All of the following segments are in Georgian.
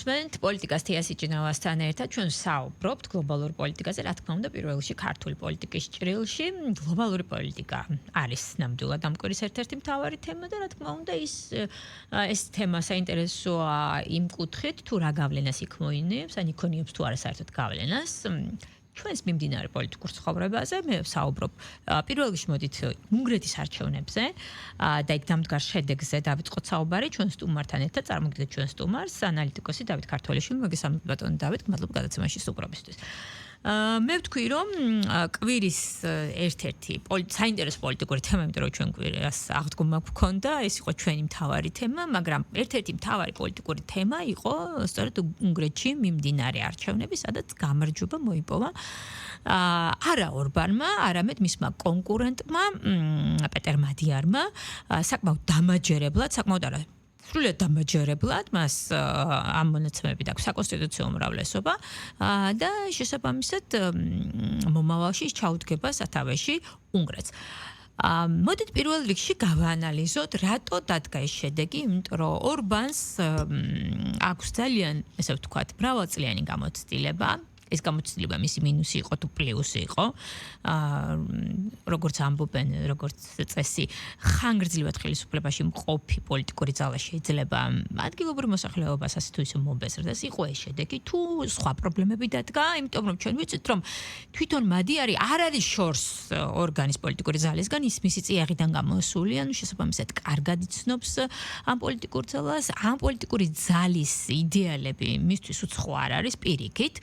მოგესმენთ პოლიტიკას თეასი ჭინავასთან ერთად ჩვენ საუბრობთ გლობალურ პოლიტიკაზე, რა თქმა უნდა, პირველ რიგში ქართული პოლიტიკის ჭრილში. გლობალური პოლიტიკა არის ნამდვილად ამ კვირის ერთ-ერთი მთავარი თემა და რა თქმა უნდა ეს თემა საინტერესოა იმ კუთხით, თუ რა გავლენას იქ მოინებს, ან იქონიებს თუ არა საერთოდ გავლენას. ჩვენს მიმდინარე პოლიტიკურ ცხოვრებაზე მე ვსაუბრობ პირველ რიგში მოდით უნგრეთის არჩევნებზე და იქ დამდგარ შედეგზე დავიწყოთ საუბარი ჩვენ სტუმართან ერთად წარმოგიდგენთ ჩვენ სტუმარს ანალიტიკოსი დავით ქართველიშვილი მოგესალმებით ბატონო დავით მადლობა გადაცემაში სტუმრობისთვის მე ვთქვი რომ კვირის ერთ-ერთი საინტერესო პოლიტიკური თემა იმიტომ რომ ჩვენ კვირას აღდგომა გვქონდა ეს იყო ჩვენი მთავარი თემა მაგრამ ერთ-ერთი მთავარი პოლიტიკური თემა იყო სწორედ უნგრეთში მიმდინარე არჩევნები სადაც გამარჯვება მოიპოვა არა ორბანმა არამედ მისმა კონკურენტმა პეტერ მადიარმა საკმაოდ დამაჯერებლად საკმაოდ არა სრულიად დამაჯერებლად მას ამ მონაცემები აქვს საკონსტიტუციო უმრავლესობა და შესაბამისად მომავალში ჩაუდგება სათავეში უნგრეთს. მოდით პირველ რიგში გავაანალიზოთ რატო დადგა ეს შედეგი, იმიტომ რომ ორბანს აქვს ძალიან, ესე ვთქვათ, მრავალწლიანი გამოცდილება. ეს გამოცდილება მისი მინუსი იყო თუ პლუსი იყო. როგორც ამბობენ, როგორც წესი, ხანგრძლივად ხელისუფლებაში მყოფი პოლიტიკური ძალა შეიძლება ადგილობრივ მოსახლეობას ასე თუ ისე მომბეზრდეს. იყო ეს შედეგი თუ სხვა პრობლემები დადგა, იმიტომ რომ ჩვენ ვიცით, რომ თვითონ მადიარი არ არის შორს ორგანის პოლიტიკური ძალისგან, ის მისი წიაღიდან გამოსული, ანუ შესაბამისად კარგად იცნობს ამ პოლიტიკურ ძალას, ამ პოლიტიკური ძალის იდეალები მისთვის უცხო არ არის პირიქით.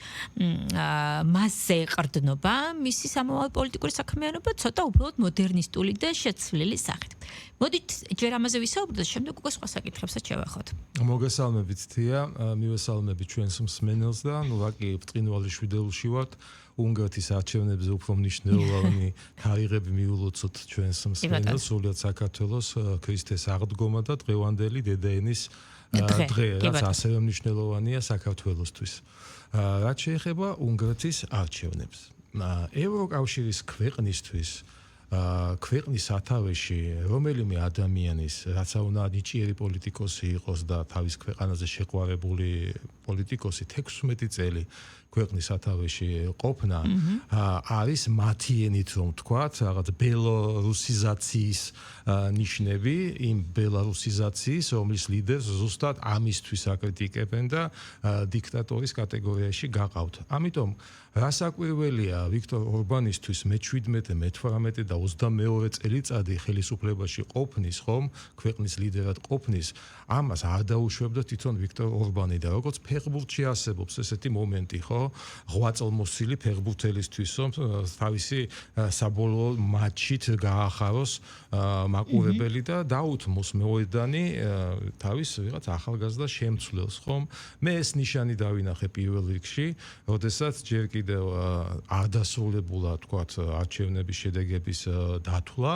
მასზე ეყრდნობა მისი სამოვალ პოლიტიკური საქმიანობა ცოტა უბრალოდ მოდერნისტული და შეცვლილი სახით. მოდით ჯერ ამაზე ვისაუბროთ, შემდეგ უკვე სხვა საკითხებსაც შევახოთ. მოგესალმებით თია, მივესალმებით ჩვენს მსმენელს და ვაკი ბრწყინვალე შვიდეულში ვართ. უნგრეთის არჩევნებზე უფრო მნიშვნელოვანი თარიღები მიულოცოთ ჩვენს მსმენელს, სულიად საქართველოს ქრისტეს აღდგომა და დღევანდელი დედაენის დღე, რაც ასევე მნიშვნელოვანია საქართველოსთვის. რაც შეეხება უნგრეთის არჩევნებს. ევროკავშირის ქვეყნისთვის ქვეყნის სათავეში რომელიმე ადამიანის, რაც უნდა ნიჭიერი პოლიტიკოსი იყოს და თავის ქვეყანაზე შეყვარებული პოლიტიკოსი 16 წელი ქვეყნის სათავეში ყოფნა არის მათი ენით რომ ვთქვათ, რაღაც ბელორუსიზაციის ნიშნები, იმ ბელორუსიზაციის, რომლის ლიდერს ზუსტად ამისთვის აკრიტიკებენ და დიქტატორის კატეგორიაში გაყავთ. ამიტომ რასაკვირველია ვიქტორ ორბანისთვის მე-17, მე-18 და 22 წელიწადი ხელისუფლებაში ყოფნის, ხომ, ქვეყნის ლიდერად ყოფნის, ამას არ დაუშვებდა თვითონ ვიქტორ ორბანი და როგორც ფეხბურთში არსებობს ესეთი მომენტი, ხო? ღვაწლმოსილი ფეხბურთელისთვის, რომ თავისი საბოლოო მატჩით გაახაროს მაყურებელი და დაუთმოს მოედანი თავის ვიღაც ახალგაზრდა შემცვლელს, ხომ? მე ეს ნიშანი დავინახე პირველ რიგში, როდესაც ჯერ კიდევ არ დასრულებულა, თქვათ, არჩევნების შედეგების დათვლა,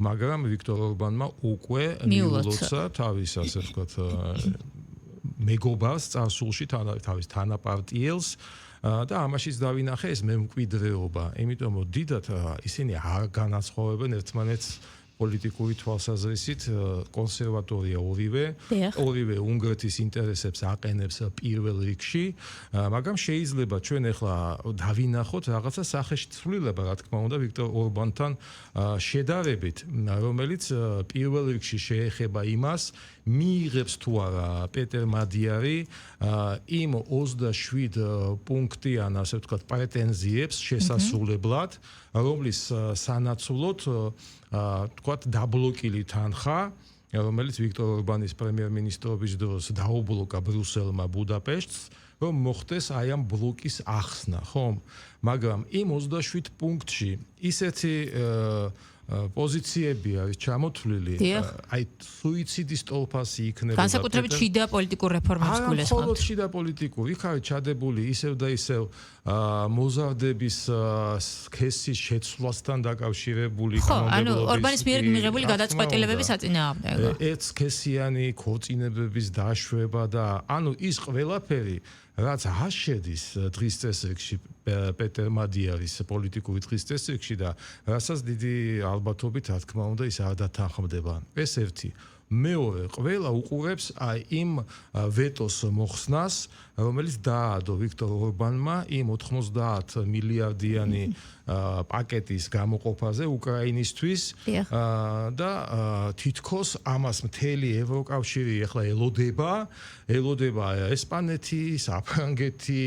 მაგრამ ვიქტორ ორბანმა უკვე მიულოცა თავის, ასე ვთქვათ, მეგობარს წარსულში თავის თანაპარტიელს და ამაშიც დავინახე ეს მემკვიდრეობა, იმიტომ რომ დიდად ისინი არ განასხვავებენ ერთმანეთს პოლიტიკური თვალსაზრისით კონსერვატორია ორივე უნგრეთის ინტერესებს აყენებს პირველ რიგში, მაგრამ შეიძლება ჩვენ ახლა დავინახოთ რაღაცა სახეშცვლილება, რა თქმა უნდა, ვიქტორ ორბანთან შედარებით, რომელიც პირველ რიგში შეეხება იმას, მიიღებს თუ არა პეტერ მადიარი იმ 27 პუნქტიან, ასე ვთქვათ, პრეტენზიებს შესასრულებლად, რომლის სანაცვლოდ თქვათ დაბლოკილი თანხა, რომელიც ვიქტორ ორბანის პრემიერ-მინისტრობის დროს დაუბლოკა ბრიუსელმა ბუდაპეშტს, რომ მოხდეს აი ამ ბლოკის ახსნა, ხომ? მაგრამ იმ 27 პუნქტში ისეთი პოზიციები არის ჩამოთვლილი, აი სუიციდის ტოლფასი იქნება. განსაკუთრებით შიდა პოლიტიკურ რეფორმებს გულისხმობთ. არა, მხოლოდ შიდა პოლიტიკურ, იქ არის ჩადებული ისევ და ისევ მოზარდების სქესის შეცვლასთან დაკავშირებული კანონმდებლობის. ანუ ორბანის მიერ მიღებული გადაწყვეტილებების საწინააღმდეგო. ერთსქესიანი ქორწინებების დაშვება და ანუ ის ყველაფერი რაც არ შედის დღის წესრიგში პეტერ მადიარის პოლიტიკური დღის წესრიგში და რასაც დიდი ალბათობით, რა თქმა უნდა, ის არ დათანხმდება. ეს ერთი. მეორე ყველა უყურებს იმ ვეტოს მოხსნას, რომელიც დაადო ვიქტორ ორბანმა იმ 90 მილიარდიანი პაკეტის გამოყოფაზე უკრაინისთვის და თითქოს ამას მთელი ევროკავშირი ახლა ელოდება ესპანეთი, საფრანგეთი,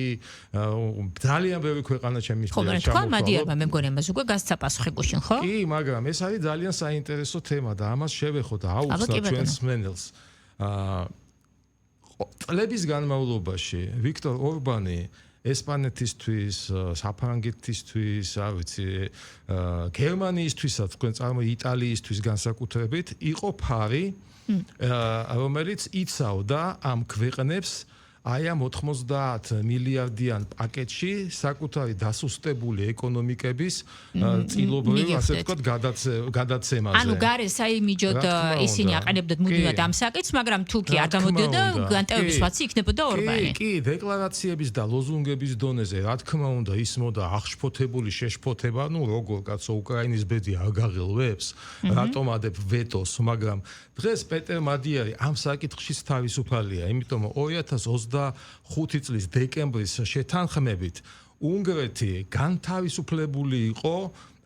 ძალიან ბევრი ქვეყანა ჩემთვის ხომ მადიარმა მე მგონი ამას უკვე გასცა პასუხი გუშინ, ხო? კი, მაგრამ ეს არის ძალიან საინტერესო თემა და ამას შევეხო და აუხსნა ჩვენს მსმენელს. წლების განმავლობაში ვიქტორ ორბანი ესპანეთისთვის, საფრანგეთისთვის, არ ვიცი, გერმანიისთვისაც, თქვენ იტალიისთვის განსაკუთრებით იყო ფარი, რომელიც იცავდა ამ ქვეყნებს აი ამ 90 მილიარდიან პაკეტში საკუთარი დასუსტებული ეკონომიკების წილობრივ, ასე ვთქვათ, გადაცემაზე. ანუ გარე საიმიჯოდ ისინი აყენებდნენ მუდმივად ამ საკითხს, მაგრამ თუ კი არ გამოდიოდა, განტევების ვაცი იქნებოდა ორბანი. კი, დეკლარაციების და ლოზუნგების დონეზე, რა თქმა უნდა, ისმოდა აღშფოთებული შეშფოთება, ნუ როგორ კაცო უკრაინის ბედი არ გაღელვებს, რატომ ადებ ვეტოს, მაგრამ დღეს პეტერ მადიარი ამ საკითხშიც თავისუფალია, იმიტომ რომ 2025 წლის დეკემბრის შეთანხმებით უნგრეთი განთავისუფლებული იყო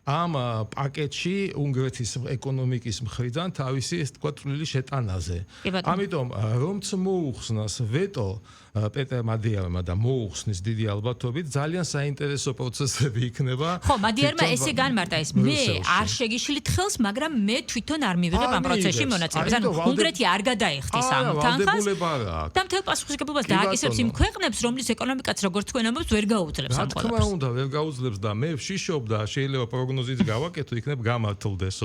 ამ პაკეტში უნგრეთის ეკონომიკის მხრიდან თავისი ეს თქვა წვლილი შეტანაზე. ამიტომ რომც მოუხსნას ვეტო პეტერ მადიარმა და მოუხსნის დიდი ალბათობით ძალიან საინტერესო პროცესები იქნება. ხო, მადიარმა ესე განმარტა ეს მე არ შეგიშლით ხელს, მაგრამ მე თვითონ არ მივიღებ ამ პროცესში მონაწილეობას. ანუ უნგრეთი არ გადაიხდის ამ თანხას და მთელ პასუხისმგებლობას დააკისრებს იმ ქვეყნებს, რომლის ეკონომიკაც როგორც თქვენ ამბობთ ვერ გაუძლებს ამ ყველაფერს. რა თქმა უნდა, ვერ გაუძლებს და მე ვშიშობ და შეიძლება პროგნოზიც გავაკეთო, იქნებ გამართლდეს.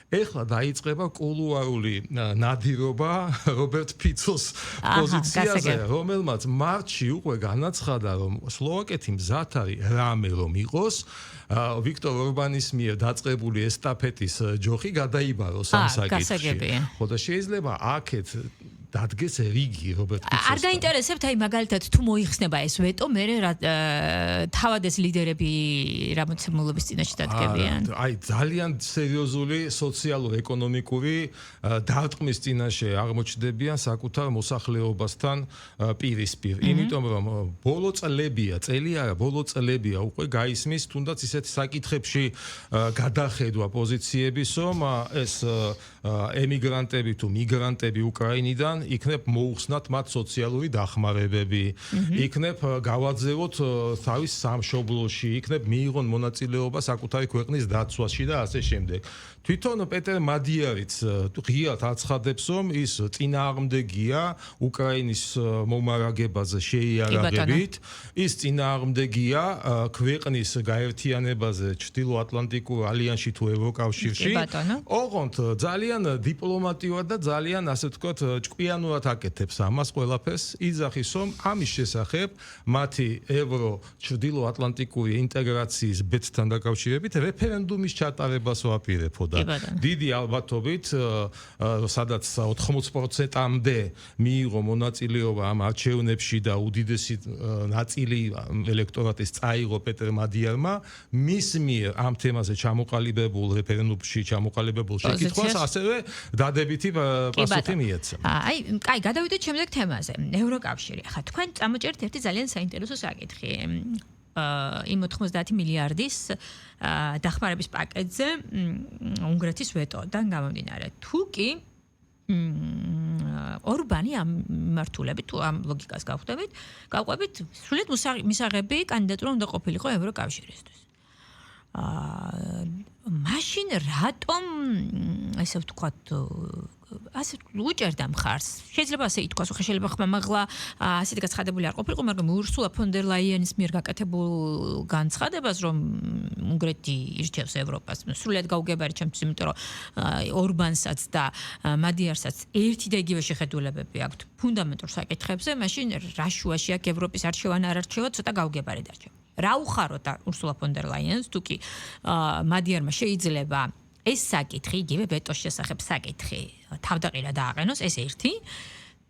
ეხლა დაიწყება კულუარული ნადირობა რობერტ ფიცოს პოზიციაზე, რომელმაც მარტში უკვე განაცხადა, რომ სლოვაკეთი მზად არის რამე რომ იყოს, ვიქტორ ორბანის მიერ დაწყებული ესტაფეტის ჯოხი გადაიბაროს ამ საკითხში. ხო და შეიძლება აქეთ დადგეს რიგი რობერტ ფიცოსთან. არ გაინტერესებთ აი მაგალითად თუ მოიხსნება ეს ვეტო, მე თავად ეს ლიდერები რა მოცემულობის წინაშე დადგებიან? აი ძალიან სერიოზული სოციალურ-ეკონომიკური დარტყმის წინაშე აღმოჩნდებიან საკუთარ მოსახლეობასთან პირისპირ. იმიტომ რომ ბოლო წლებია უკვე გაისმის თუნდაც ისეთი საკითხებში გადახედვა პოზიციების, რომ ეს ემიგრანტები თუ მიგრანტები უკრაინიდან იქნებ მოუხსნათ მათ სოციალური დახმარებები, იქნებ გავაძევოთ თავის სამშობლოში, იქნებ მიიღონ მონაწილეობა საკუთარი ქვეყნის დაცვაში და ასე შემდეგ. თვითონ პეტერ მადიარიც ღიად აცხადებს, რომ ის წინააღმდეგია უკრაინის მომარაგებაზე შეიარაღებით, ის წინააღმდეგია ქვეყნის გაერთიანებაზე ჩრდილოატლანტიკურ ალიანსში თუ ევროკავშირში. ოღონდ ძალიან დიპლომატიურად და ძალიან ასე ვთქვათ ჭკვიანურად აკეთებს ამას ყველაფერს, იძახის, რომ ამის შესახებ მათი ევრო-ჩრდილოატლანტიკური ინტეგრაციის ბედთან დაკავშირებით რეფერენდუმის ჩატარებას ვაპირებოდა. დიდი ალბათობით, სადაც 80%-მდე მიიღო მონაწილეობა ამ არჩევნებში და უდიდესი ნაწილი ელექტორატის წაიღო პეტერ მადიარმა, მის მიერ ამ თემაზე ჩამოყალიბებულ რეფერენდუმში ჩამოყალიბებულ შეკითხვას ასევე დადებითი პასუხი მიეცა. აი, კაი, გადავიდეთ შემდეგ თემაზე. ევროკავშირი. ახლა თქვენ წამოჭერთ ერთი ძალიან საინტერესო საკითხი. იმ 90 მილიარდის დახმარების პაკეტზე უნგრეთის ვეტოდან გამომდინარე. თუ კი ორბანი ამ მართულებით თუ ამ ლოგიკას გავყვებით, სრულიად მისაღები კანდიდატურა უნდა ყოფილიყო ევროკავშირისთვის. მაშინ რატომ ესე ვთქვათ ასე უჭერდა მხარს. შეიძლება ასე ითქვას, ხო შეიძლება ხმამაღლა ასეთი გაცხადებული არ ყოფილიყო, მაგრამ ურსულა ფონ დერ ლაიენის მიერ გაკეთებულ განცხადებას, რომ უნგრეთი ირჩევს ევროპას, სრულიად გაუგებარი ჩემთვის, იმიტომ რომ ორბანსაც და მადიარსაც ერთი და იგივე შეხედულებები აქვთ ფუნდამენტურ საკითხებზე, მაშინ რა შუაში აქვს ევროპის არჩევან არ არჩევა, ცოტა გაუგებარი დარჩება. რა უხაროთ ურსულა ფონ დერ ლაიენს, თუ კი მადიარმა შეიძლება ეს საკითხი, იგივე ვეტოს შესახებ საკითხი თავდაყირა დააყენოს, ეს ერთი.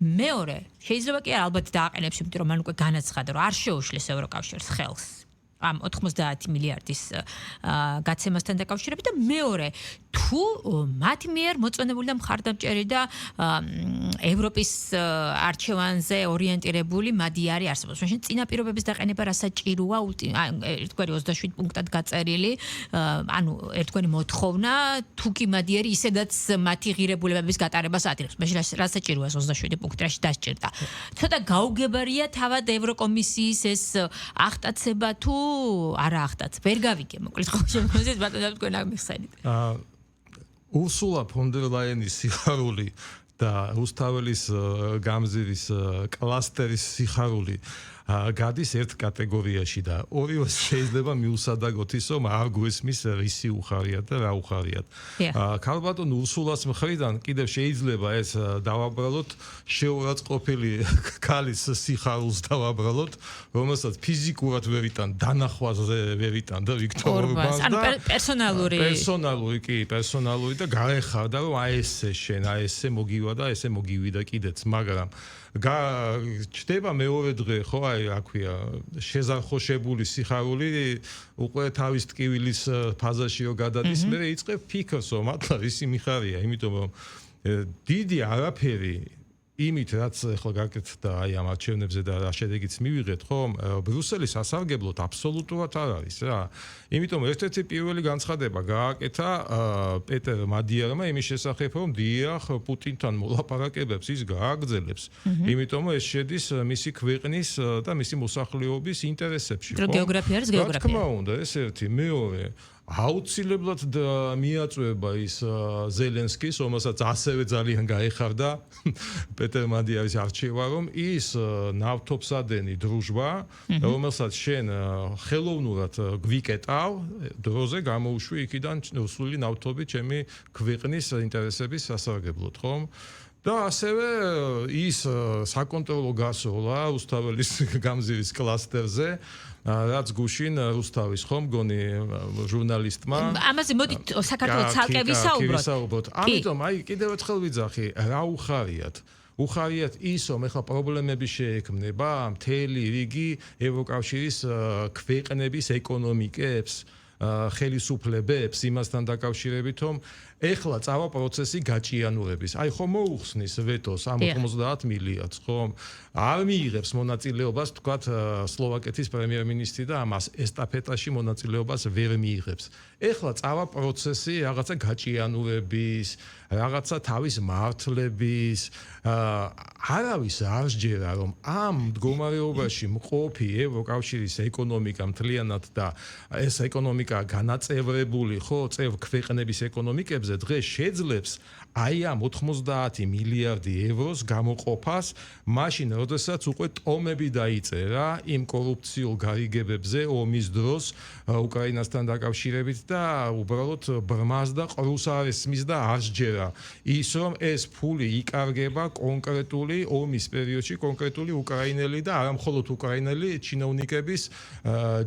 მეორე, შეიძლება კი ალბათ დააყენებს, იმიტომ რომ მან უკვე განაცხადა, რომ არ შეუშლის ევროკავშირს ხელს ამ 90 მილიარდის გაცემასთან დაკავშირებით და მეორე თუ მათ მიერ მოწონებული და მხარდამჭერი და ევროპის არჩევანზე ორიენტირებული მადიარი არსებობს. მაშინ წინაპირობების დაყენება რასაჭიროა ერთგვარი 27 პუნქტად გაწერილი, ანუ ერთგვარი მოთხოვნა თუ კი მადიარი ისედაც მათი ღირებულებების გატარებას ადირებს. მაშინ რასაჭიროა 27 პუნქტი რაში დასჭირდა. ცოტა გაუგებარია თავად ევროკომისიის ეს ახტაცება თუ არა ახტაც. ვერ გავიგე მოკლედ ხო შემოგვიძეთ ბატონო თქვენ ამიხსენით. Ursula von der Leyenis სიხარული და რუსთაველის გამზირის კლასტერის სიხარული გადის ერთ კატეგორიაში და ორივე შეიძლება მიუსადაგოთ ის რომ არ გვესმის რისი უხარიათ და რა უხარიათ. ქალბატონ ურსულას მხრიდან კიდევ შეიძლება ეს დავაბრალოთ შეურაცხყოფილი ქალის სიხარულს დავაბრალოთ, რომელსაც ფიზიკურად ვერ იტან, დანახვაზე ვერ იტან და ვიქტორ ორბანს და პერსონალური და გაეხარდა რომ აი ესე შენ, აი ესე მოგივა და ესე მოგივიდა კიდეც, მაგრამ ჩდება მეორე დღე ხო აი რა ქვია შეზარხოშებული სიხარული უკვე თავის ტკივილის ფაზაში რო გადადის მე იწყებ ფიქრს რომ მართლა ისი მიხარია იმიტომ რომ დიდი არაფერი იმით რაც ახლა გაკეთდა აი ამ არჩევნებზე და რა შედეგიც მივიღეთ ხო ბრიუსელის სასარგებლოდ აბსოლუტურად არ არის რა იმიტომ ერთ-ერთი პირველი განცხადება გააკეთა პეტერ მადიარმა იმის შესახებ რომ დიახ პუტინთან მოლაპარაკებებს ის გააგრძელებს იმიტომ რომ ეს შედის მისი ქვეყნის და მისი მოსახლეობის ინტერესებში ხო გეოგრაფია არის გეოგრაფია რა თქმა უნდა ეს ერთი მეორე აუცილებლად მიაწვება ის ზელენსკის, რომელსაც ასევე ძალიან გაეხარდა პეტერ მადიარის არჩევა, რომ ის ნავთობსადენი დრუჟბა, რომელსაც შენ ხელოვნურად გვიკეტავ, დროზე გამოუშვი იქიდან რუსული ნავთობი ჩემი ქვეყნის ინტერესების სასარგებლოდ, ხომ? და ასევე ის საკონტროლო გასროლა რუსთაველის გამზირის კლასტერზე რაც გუშინ რუსთავის ხომ მგონი ჟურნალისტმა ამაზე მოდით საქართველოს ცალკე ვისაუბროთ. ამიტომ აი კიდევ ერთხელ ვიძახი რა უხარიათ ის რომ ეხლა პრობლემები შეექმნება მთელი რიგი ევროკავშირის ქვეყნების ეკონომიკებს ხელისუფლებებს იმასთან დაკავშირებით რომ ეხლა წავა პროცესი გაჭიანურების. აი ხომ მოუხსნის ვეტოს ამ 90 მილიარდს, ხომ? არ მიიღებს მონაწილეობას, თქვათ, სლოვაკეთის პრემიერ-მინისტრი და ამას ესტაფეტაში მონაწილეობას ვერ მიიღებს. ეხლა წავა პროცესი რაღაცა გაჭიანურების, რაღაცა თავის მართლების, არავის არ სჯერა რომ ამ მდგომარეობაში მყოფი ევროკავშირის ეკონომიკა მთლიანად და ეს ეკონომიკა განაწევრებული, ხო, წევრ ქვეყნების ეკონომიკებზე დღეს შეძლებს აი ამ 90 მილიარდი ევროს გამოყოფას, მაშინ როდესაც უკვე ტომები დაიწერა იმ კორუფციულ გარიგებებზე ომის დროს უკრაინასთან დაკავშირებით და უბრალოდ ბრმას და ყრუს არ ესმის და არ სჯერა ის რომ ეს ფული იკარგება კონკრეტული ომის პერიოდში კონკრეტული უკრაინელი და არა მხოლოდ უკრაინელი ჩინოვნიკების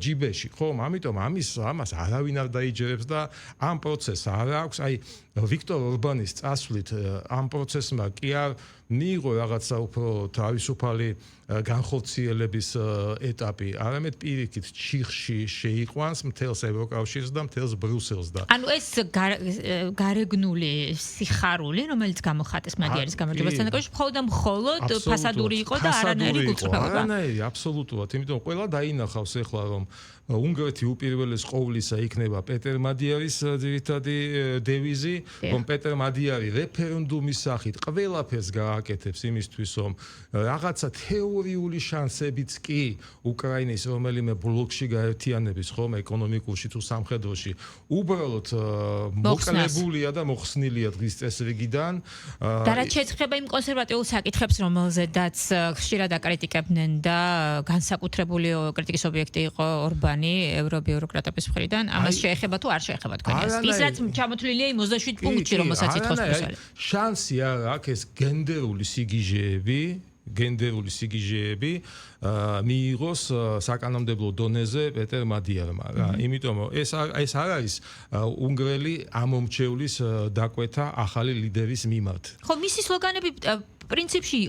ჯიბეში, ხომ? ამიტომ ამას არავინ არ დაიჯერებს და ამ პროცესს არ აქვს აი ვიქტორ ორბანის წასვლით ამ პროცესმა კი არ მიიღო რაღაცა უფრო თავისუფალი განხორციელების ეტაპი, არამედ პირიქით ჩიხში შეიყვანს მთელს ევროკავშირს და მთელს ბრიუსელს და ანუ ეს გარეგნული სიხარული, რომელიც გამოხატეს მადიარის გამარჯვებასთან დაკავშირებით, მხოლოდ ფასადური იყო და არანაირი გულწრფელობა. არანაირი, აბსოლუტურად, იმიტომ ყველა დაინახავს ეხლა რომ უნგრეთი უპირველეს ყოვლისა იქნება პეტერ მადიარის ძირითადი დევიზი, რომ პეტერ მადიარი რეფერენდუმის სახით ყველაფერს გააკეთებს იმისთვის, რომ რაღაცა თეორიული შანსებიც კი უკრაინის რომელიმე ბლოკში გაერთიანების, ხომ, ეკონომიკურში თუ სამხედროში, უბრალოდ მოკლებულია და მოხსნილია დღის წესრიგიდან. და რაც შეეხება იმ კონსერვატიულ საკითხებს, რომელზედაც ხშირად აკრიტიკებდნენ და განსაკუთრებული კრიტიკის ობიექტი იყო ორბანი ევრობიუროკრატების მხრიდან, ამას შეეხება თუ არ შეეხება თქვენ ეს? ის რაც ჩამოთვლილია იმ 27 პუნქტში, რომელსაც ითხოვს ბრიუსელი. შანსი არ აქვს ეს გენდერული სიგიჟეები მიიღოს საკანონმდებლო დონეზე პეტერ მადიარმა რა. იმიტომ რომ ეს არ არის უნგრელი ამომრჩევლის დაკვეთა ახალი ლიდერის მიმართ. ხო, მისი სლოგანები პრინციპში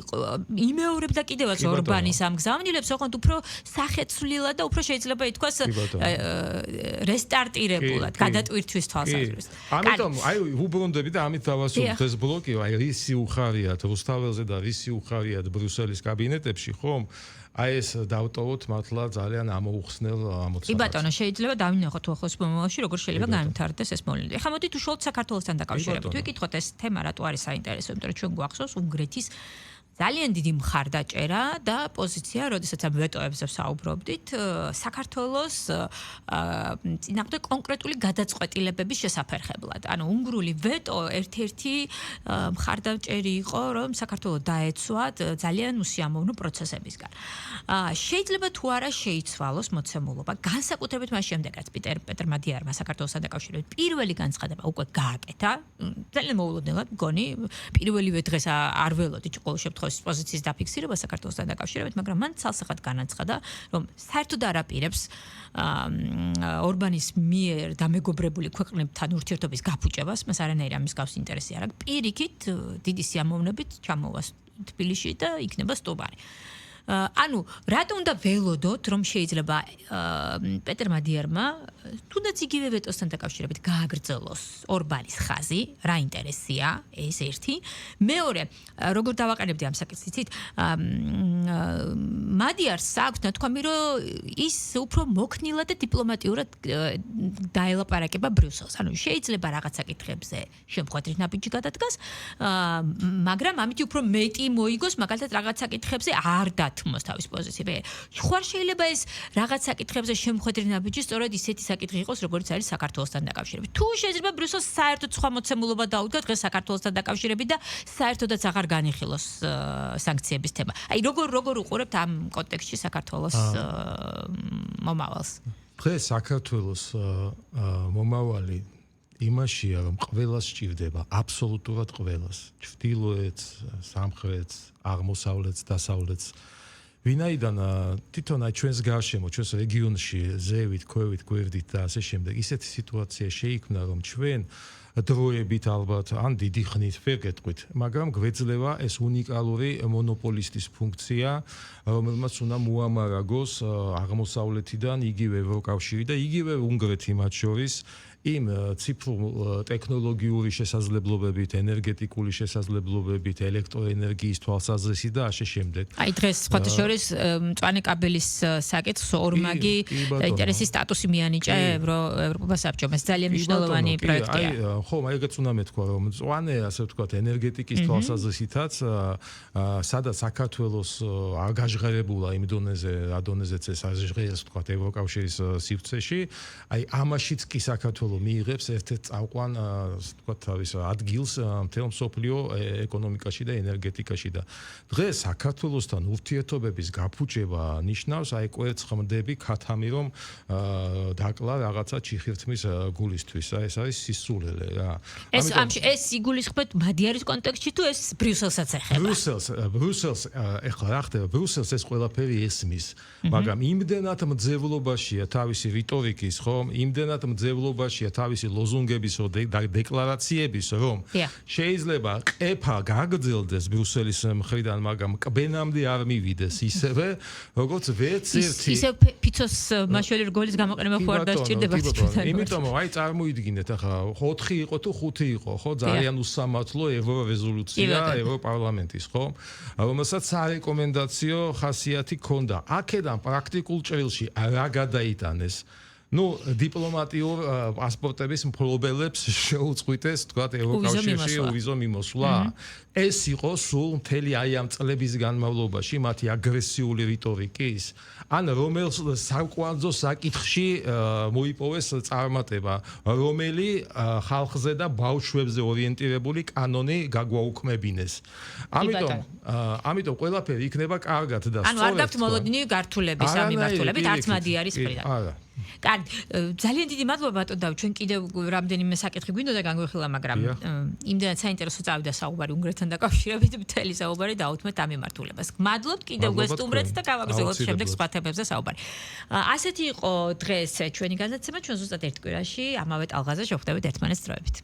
იმეორებდა კიდევაც ორბანის ამ გზავნილებს, ოღონდ უფრო სახეცვლილად და უფრო შეიძლება ითქვას რესტარტირებულად, გადატვირთვის თვალსაზრისით. ამიტომ აი უბრუნდები და ამით დავასრულოთ ეს ბლოკი, აი რისი უხარიათ რუსთაველზე და რისი უხარიათ ბრიუსელის კაბინეტებში, ხომ? აი ეს დავტოვოთ მართლა ძალიან ამოუხსნელ ამოცანას. კი ბატონო, შეიძლება დავინახოთ ახალ მომავალში როგორ შეიძლება განვითარდეს ეს მოვლენა. ეხლა მოდით უშუალოდ საქართველოსთან დაკავშირებით ვიკითხოთ ეს თემა რატო არის საინტერესო, იმიტომ რომ ჩვენ გვახსოვს უნგრეთის ძალიან დიდი მხარდაჭერა და პოზიცია, როდესაც ამ ვეტოებზე ვსაუბრობდით, საქართველოს წინააღმდეგ კონკრეტული გადაწყვეტილებების შესაფერხებლად. ანუ უნგრული ვეტო ერთ-ერთი მხარდაჭერი იყო, რომ საქართველოს დაეცვათ ძალიან უსიამოვნო პროცესებისგან. შეიძლება თუ არა შეიცვალოს მოცემულობა, განსაკუთრებით მას შემდეგ, რაც პეტერ მადიარმა საქართველოსთან დაკავშირებით პირველი განცხადება უკვე გააკეთა, ძალიან მოულოდნელად მგონი, პირველივე დღეს არ ველოდით ყოველ შემთხვევაში პოზიციის დაფიქსირება საქართველოსთან დაკავშირებით, მაგრამ მან ცალსახად განაცხადა, რომ საერთოდ არ აპირებს ორბანის მიერ დამეგობრებული ქვეყნებთან ურთიერთობის გაფუჭებას, მას არანაირი ამის გავს ინტერესი არ აქვს. პირიქით, დიდი სიამოვნებით ჩამოვა თბილისში და იქნება სტუბარი. ანუ რატო უნდა ველოდოთ, რომ შეიძლება პეტერ მადიარმა თუნდაც იგივე ვეტოსთან დაკავშირებით გააგრძელოს ორბანის ხაზი, რა ინტერესია, ეს ერთი. მეორე, როგორ დავაყენებდი ამ საკითხს, იცით, მადიარს აქვს ნათქვამი, რომ ის უფრო მოქნილად და დიპლომატიურად დაელაპარაკება ბრიუსელს. ანუ შეიძლება რაღაც საკითხებზე შემთხვევით ნაბიჯი გადადგას, მაგრამ ამით უფრო მეტი მოიგოს, მაგალითად რაღაც საკითხებზე არ თმოს თავის პოზიციები. ხوار შეიძლება ეს რაღაც საკითხებზე შემხედრი ნაბიჯი სწორედ ისეთი საკითხი იყოს, როგორც არის საქართველოსთან დაკავშირებით. თუ შეიძლება ბრიუსელს საერთოდ სხვა მოცემულობა დაუდგა დღეს საქართველოსთან დაკავშირებით და საერთოდაც აღარ განიხილოს სანქციების თემა. აი როგორ უყურებთ ამ კონტექსტში საქართველოს მომავალს? დღეს საქართველოს მომავალი იმაშია, რომ ყველას სჭირდება, აბსოლუტურად ყველას. ჩრდილოეთს, სამხრეთს, აღმოსავლეთს, დასავლეთს. ვინაიდან თვითონ აი ჩვენს გარშემო, ჩვენს რეგიონში ზევით, ქვევით, გვერდით და ასე შემდეგ ისეთი სიტუაცია შეიქმნა, რომ ჩვენ დროებით ალბათ ან დიდი ხნით ვერ გეტყვით, მაგრამ გვეძლევა ეს უნიკალური მონოპოლისტის ფუნქცია, რომელმაც უნდა მოამარაგოს აღმოსავლეთიდან იგივე ევროკავშირი და იგივე უნგრეთი მათ შორის იმ ციფრულ ტექნოლოგიური შესაძლებლობებით, ენერგეტიკული შესაძლებლობებით, ელექტროენერგიის თვალსაზრისით და ასე შემდეგ. აი დღეს სხვათა შორის მწვანე კაბელის საკითხს ორმაგი ინტერესის სტატუსი მიანიჭა ევროპა საბჭომ. ეს ძალიან მნიშვნელოვანი პროექტია. აი ხო, ეგეც უნდა მეთქვა, რომ მწვანე, ასე ვთქვათ, ენერგეტიკის თვალსაზრისითაც სადაც საქართველოს არ გაჟღერებულა იმ დონეზე, რა დონეზეც ეს აღჟღერეს, ვთქვათ, ევროკავშირის სივრცეში, აი ამაშიც კი საქართველოს მიიღებს ერთ-ერთ წამყვან ვთქვათ თავის ადგილს მთელ მსოფლიო ეკონომიკაში და ენერგეტიკაში და დღეს საქართველოსთან ურთიერთობების გაფუჭება ნიშნავს აი კვერცხმდები ქათამი რომ დაკლა რაღაცა ჩიხირთმის გულისთვის აი ეს არის სისულელე რა ეს სიგულისხმეთ მადიარის კონტექსტში თუ ეს ბრიუსელსაც ეხება ბრიუსელს ეხლა რა ხდება ბრიუსელს ეს ყველაფერი ესმის მაგრამ იმდენად მძევლობაშია თავისი რიტორიკის ხომ იმდენად მძევლობაში თავისი ლოზუნგების და დეკლარაციების რომ შეიძლება ყეფა გაგრძელდეს ბრიუსელის მხრიდან მაგრამ კბენამდე არ მივიდეს ისევე როგორც ვერც ერთი ისე ფიცოს მაშველი რგოლის გამოყენება ხო არ დასჭირდება იმიტომ აი წარმოიდგინეთ ახლა 4 იყო თუ 5 იყო ხო ძალიან უსამართლო ევრორეზოლუცია ევროპარლამენტის ხო რომელსაც სარეკომენდაციო ხასიათი ჰქონდა აქედან პრაქტიკულ ჭრილში რა გადაიტანეს ну დიპლომატიურ პასპორტების მფლობელებს შეუწყვიტეს თქვათ ევროკავშირში ვიზო მიმოსვლა ეს იყო სულ მთელი აი ამ წლების განმავლობაში მათი აგრესიული რიტორიკის ან რომელ საკვანძო საკითხში მოიპოვეს წარმატება რომელი ხალხზე და ბავშვებზე ორიენტირებული კანონი გაგვაუქმებინეს ამიტომ ყველაფერი იქნება კარგად და სწორად ანუ არ გაქვთ მოლოდინი გართულების ამ მიმართულებით არც მადიარის მხრიდან კარგი, ძალიან დიდი მადლობა ბატონ დავით, ჩვენ კიდევ რამდენიმე საკითხი გვინდოდა განგვიხილა, მაგრამ იმდენად საინტერესო წავიდა საუბარი უნგრეთთან დაკავშირებით, მთელი საუბარი დაუთმეთ ამ მიმართულებას. მადლობთ კიდევ გვესტუმრეთ და გავაგრძელოთ შემდეგ სხვა თემებზე საუბარი. ასეთი იყო დღეს ჩვენი განაცემა, ჩვენ ზუსტად ერთ კვირაში ამავე ტალღაზე შევხვდებით ერთმანეთს დროებით.